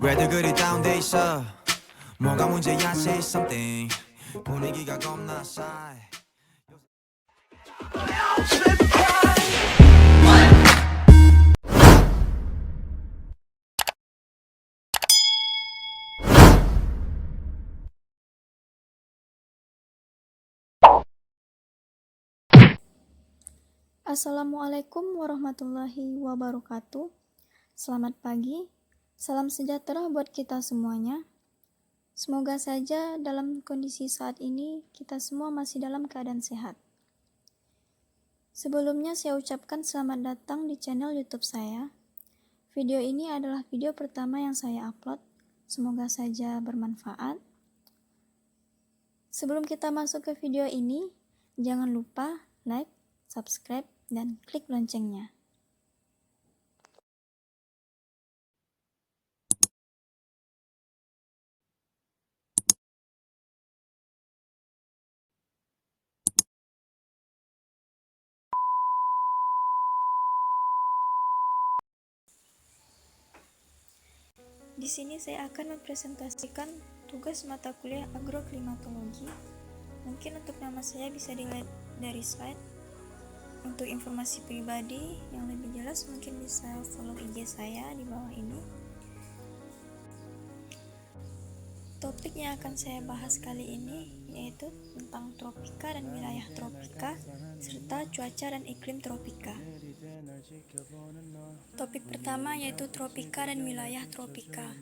왜들 그리 다운돼 있어 뭐가 문제야 say something 분위기가 겁나 싸해 Assalamualaikum warahmatullahi wabarakatuh. Selamat pagi, salam sejahtera buat kita semuanya. Semoga saja dalam kondisi saat ini kita semua masih dalam keadaan sehat. Sebelumnya saya ucapkan selamat datang di channel YouTube saya. Video ini adalah video pertama yang saya upload. Semoga saja bermanfaat. Sebelum kita masuk ke video ini, jangan lupa like, subscribe, dan klik loncengnya. Di sini saya akan mempresentasikan tugas mata kuliah agroklimatologi. Mungkin untuk nama saya bisa dilihat dari slide. Untuk informasi pribadi yang lebih jelas mungkin bisa follow IG saya di bawah ini. Topik yang akan saya bahas kali ini yaitu tentang tropika dan wilayah tropika serta cuaca dan iklim tropika. Topik pertama yaitu tropika dan wilayah tropika.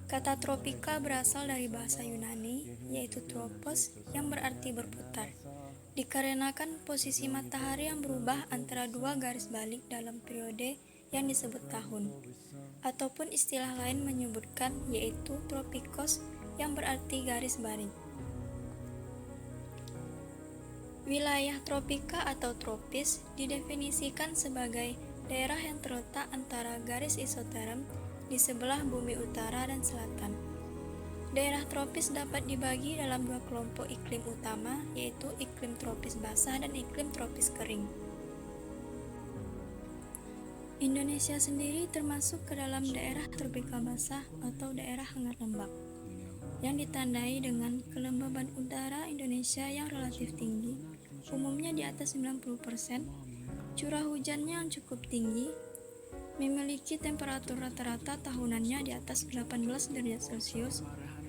Kata tropika berasal dari bahasa Yunani yaitu tropos yang berarti berputar. Dikarenakan posisi matahari yang berubah antara dua garis balik dalam periode yang disebut tahun, ataupun istilah lain menyebutkan yaitu tropikos yang berarti garis balik. Wilayah tropika atau tropis didefinisikan sebagai daerah yang terletak antara garis isoterm di sebelah bumi utara dan selatan. Daerah tropis dapat dibagi dalam dua kelompok iklim utama, yaitu iklim tropis basah dan iklim tropis kering. Indonesia sendiri termasuk ke dalam daerah tropika basah atau daerah hangat lembab, yang ditandai dengan kelembaban udara Indonesia yang relatif tinggi, umumnya di atas 90%, curah hujannya yang cukup tinggi, memiliki temperatur rata-rata tahunannya di atas 18 derajat Celcius,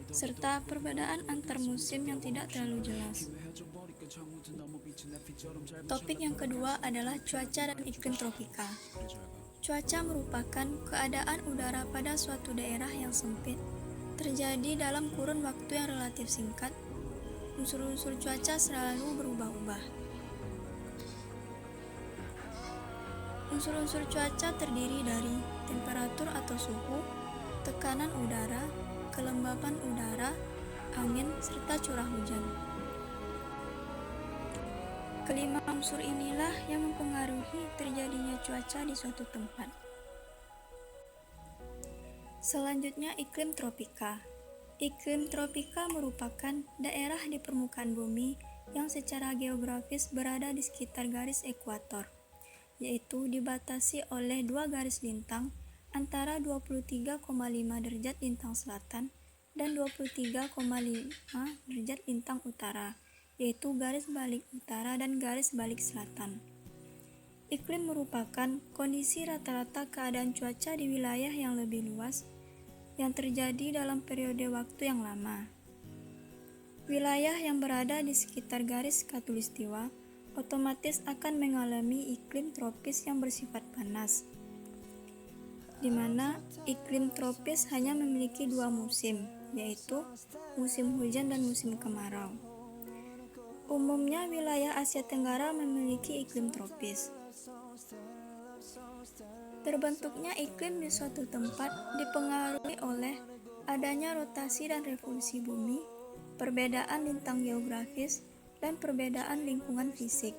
serta perbedaan antar musim yang tidak terlalu jelas. Topik yang kedua adalah cuaca dan iklim tropika. Cuaca merupakan keadaan udara pada suatu daerah yang sempit, terjadi dalam kurun waktu yang relatif singkat. Unsur-unsur cuaca selalu berubah-ubah. Unsur-unsur cuaca terdiri dari temperatur atau suhu, tekanan udara, kelembapan udara, angin, serta curah hujan. Kelima unsur inilah yang mempengaruhi terjadinya cuaca di suatu tempat. Selanjutnya iklim tropika. Iklim tropika merupakan daerah di permukaan bumi yang secara geografis berada di sekitar garis ekuator, yaitu dibatasi oleh dua garis lintang antara 23,5 derajat lintang selatan dan 23,5 derajat lintang utara, yaitu garis balik utara dan garis balik selatan. Iklim merupakan kondisi rata-rata keadaan cuaca di wilayah yang lebih luas yang terjadi dalam periode waktu yang lama. Wilayah yang berada di sekitar garis khatulistiwa otomatis akan mengalami iklim tropis yang bersifat panas, di mana iklim tropis hanya memiliki dua musim, yaitu musim hujan dan musim kemarau. Umumnya wilayah Asia Tenggara memiliki iklim tropis. Terbentuknya iklim di suatu tempat dipengaruhi oleh adanya rotasi dan revolusi bumi, perbedaan lintang geografis, dan perbedaan lingkungan fisik.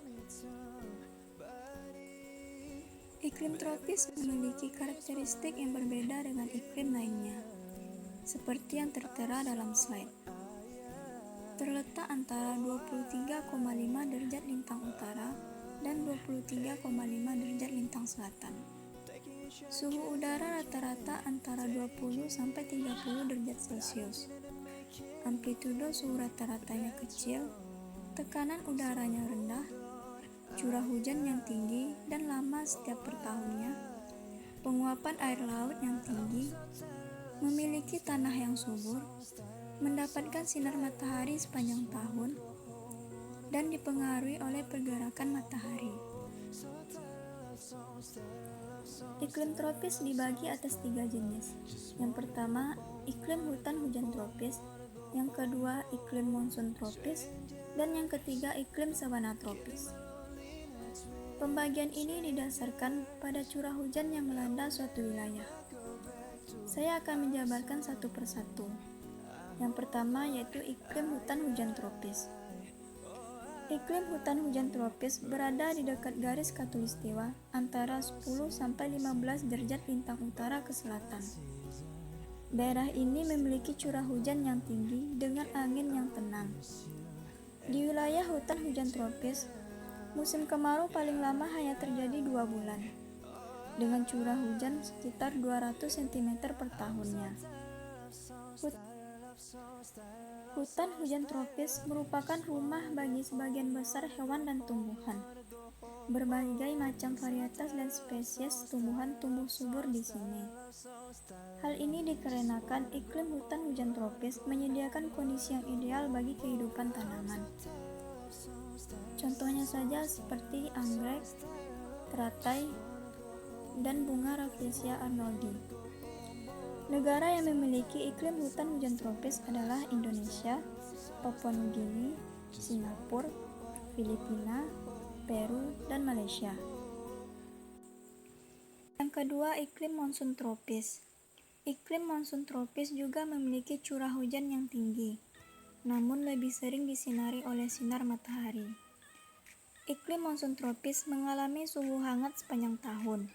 Iklim tropis memiliki karakteristik yang berbeda dengan iklim lainnya, seperti yang tertera dalam slide. Terletak antara 23,5 derajat lintang utara dan 23,5 derajat lintang selatan. Suhu udara rata-rata antara 20 sampai 30 derajat Celcius. Amplitudo suhu rata-ratanya kecil, tekanan udaranya rendah, curah hujan yang tinggi dan lama setiap bertahunnya, penguapan air laut yang tinggi, memiliki tanah yang subur, mendapatkan sinar matahari sepanjang tahun, dan dipengaruhi oleh pergerakan matahari. Iklim tropis dibagi atas 3 jenis. Yang pertama, iklim hutan hujan tropis. Yang kedua, iklim monsun tropis. Dan yang ketiga, iklim sabana tropis. Pembagian ini didasarkan pada curah hujan yang melanda suatu wilayah. Saya akan menjabarkan satu persatu. Yang pertama yaitu iklim hutan hujan tropis. Iklim hutan hujan tropis berada di dekat garis khatulistiwa antara 10 sampai 15 derajat lintang utara ke selatan. Daerah ini memiliki curah hujan yang tinggi dengan angin yang tenang. Di wilayah hutan hujan tropis, musim kemarau paling lama hanya terjadi 2 bulan, dengan curah hujan sekitar 200 cm per tahunnya. Hutan hujan tropis merupakan rumah bagi sebagian besar hewan dan tumbuhan. Berbagai macam varietas dan spesies tumbuhan tumbuh subur di sini. Hal ini dikarenakan iklim hutan hujan tropis menyediakan kondisi yang ideal bagi kehidupan tanaman. Contohnya saja seperti anggrek, teratai, dan bunga Rafflesia arnoldi. Negara yang memiliki iklim hutan hujan tropis adalah Indonesia, Papua Nugini, Singapura, Filipina, Peru, dan Malaysia. Yang kedua, iklim monsun tropis. Iklim monsun tropis juga memiliki curah hujan yang tinggi, namun lebih sering disinari oleh sinar matahari. Iklim monsun tropis mengalami suhu hangat sepanjang tahun.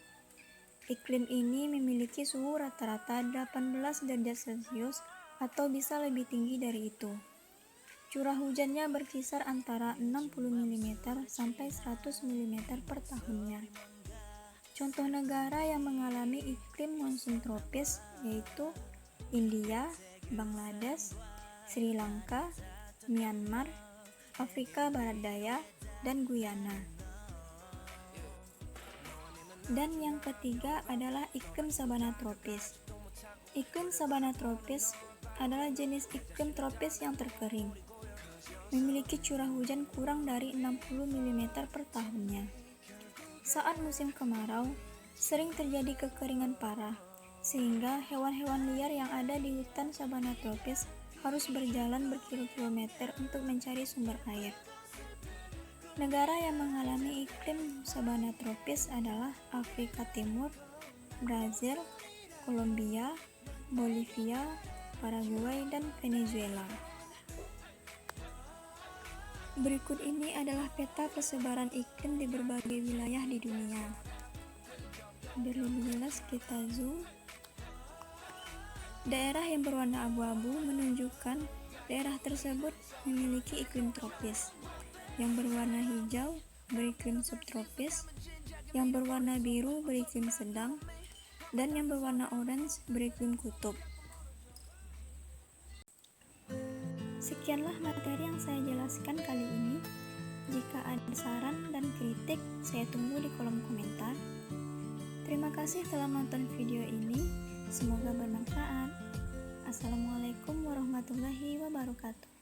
Iklim ini memiliki suhu rata-rata 18 derajat Celcius atau bisa lebih tinggi dari itu. Curah hujannya berkisar antara 60 mm sampai 100 mm per tahunnya. Contoh negara yang mengalami iklim monsun tropis yaitu India, Bangladesh, Sri Lanka, Myanmar, Afrika Barat Daya, dan Guyana. Dan yang ketiga adalah iklim sabana tropis. Iklim sabana tropis adalah jenis iklim tropis yang terkering, memiliki curah hujan kurang dari 60 mm per tahunnya. Saat musim kemarau, sering terjadi kekeringan parah, sehingga hewan-hewan liar yang ada di hutan sabana tropis harus berjalan berkilo-kilometer untuk mencari sumber air. Negara yang mengalami iklim sabana tropis adalah Afrika Timur, Brazil, Kolombia, Bolivia, Paraguay, dan Venezuela. Berikut ini adalah peta persebaran iklim di berbagai wilayah di dunia. Biar lebih jelas kita zoom. Daerah yang berwarna abu-abu menunjukkan daerah tersebut memiliki iklim tropis. Yang berwarna hijau beriklim subtropis, yang berwarna biru beriklim sedang, dan yang berwarna orange beriklim kutub. Sekianlah materi yang saya jelaskan kali ini. Jika ada saran dan kritik, saya tunggu di kolom komentar. Terima kasih telah menonton video ini. Semoga bermanfaat. Assalamualaikum warahmatullahi wabarakatuh.